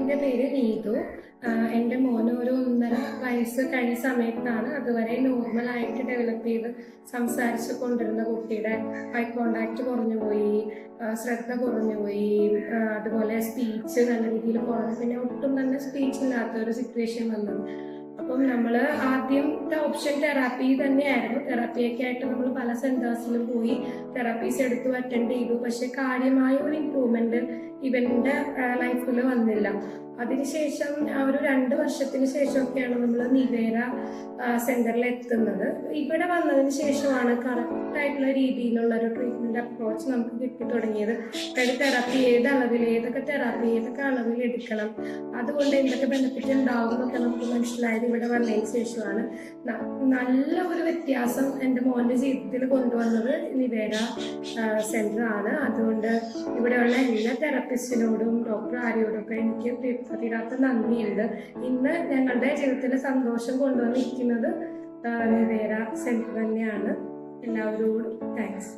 എൻ്റെ പേര് നീതു. എൻ്റെ മോന് ഒരു 1.5 വയസ്സ് കഴിഞ്ഞ സമയത്താണ് അതുവരെ നോർമലായിട്ട് ഡെവലപ്പ് ചെയ്ത് സംസാരിച്ച് കൊണ്ടിരുന്ന കുട്ടിയുടെ ഐ കോണ്ടാക്ട് കുറഞ്ഞുപോയി, ശ്രദ്ധ കുറഞ്ഞുപോയി, അതുപോലെ സ്പീച്ച് നല്ല രീതിയിൽ കുറഞ്ഞു, പിന്നെ ഒട്ടും തന്നെ സ്പീച്ച് ഇല്ലാത്ത ഒരു സിറ്റുവേഷൻ വന്നത്. അപ്പം നമ്മൾ ആദ്യത്തെ ഓപ്ഷൻ തെറാപ്പി തന്നെയായിരുന്നു. തെറാപ്പിയൊക്കെ ആയിട്ട് നമ്മൾ പല സെൻറ്റേഴ്സിലും പോയി തെറാപ്പീസ് എടുത്തു അറ്റൻഡ് ചെയ്തു. പക്ഷെ കാര്യമായ ഒരു ഇമ്പ്രൂവ്മെന്റ് ഇവന്റെ ലൈഫിൽ വന്നില്ല. അതിനുശേഷം ഒരു 2 വർഷത്തിന് ശേഷമൊക്കെയാണ് നമ്മൾ നിവേര സെന്ററിൽ എത്തുന്നത്. ഇവിടെ വന്നതിന് ശേഷമാണ് കറക്റ്റായിട്ടുള്ള രീതിയിലുള്ള ഒരു ട്രീറ്റ്മെന്റ് അപ്രോച്ച് നമുക്ക് കിട്ടി തുടങ്ങിയത്. അതായത് തെറാപ്പി ഏത് അളവിൽ, ഏതൊക്കെ തെറാപ്പി ഏതൊക്കെ അളവിൽ എടുക്കണം, അതുകൊണ്ട് എന്തൊക്കെ ബെനിഫിറ്റ് ഉണ്ടാവും എന്നൊക്കെ നമുക്ക് മനസ്സിലായത് ഇവിടെ വന്നതിന് ശേഷമാണ്. നല്ല ഒരു വ്യത്യാസം എൻ്റെ മോൻ്റെ ജീവിതത്തിൽ കൊണ്ടുവന്നത് നിവേര സെന്റർ ആണ്. അതുകൊണ്ട് ഇവിടെയുള്ള എല്ലാ തെറാപ്പിസ്റ്റിനോടും ഡോക്ടർ ആര്യോടൊക്കെ എനിക്ക് തീരാത്ത നന്ദിയുണ്ട്. ഇന്ന് ഞങ്ങളുടെ ജീവിതത്തിൽ സന്തോഷം കൊണ്ടുവന്നിരിക്കുന്നത് നിവേര സെന്റർ തന്നെയാണ്. എല്ലാവരോടും താങ്ക്സ്.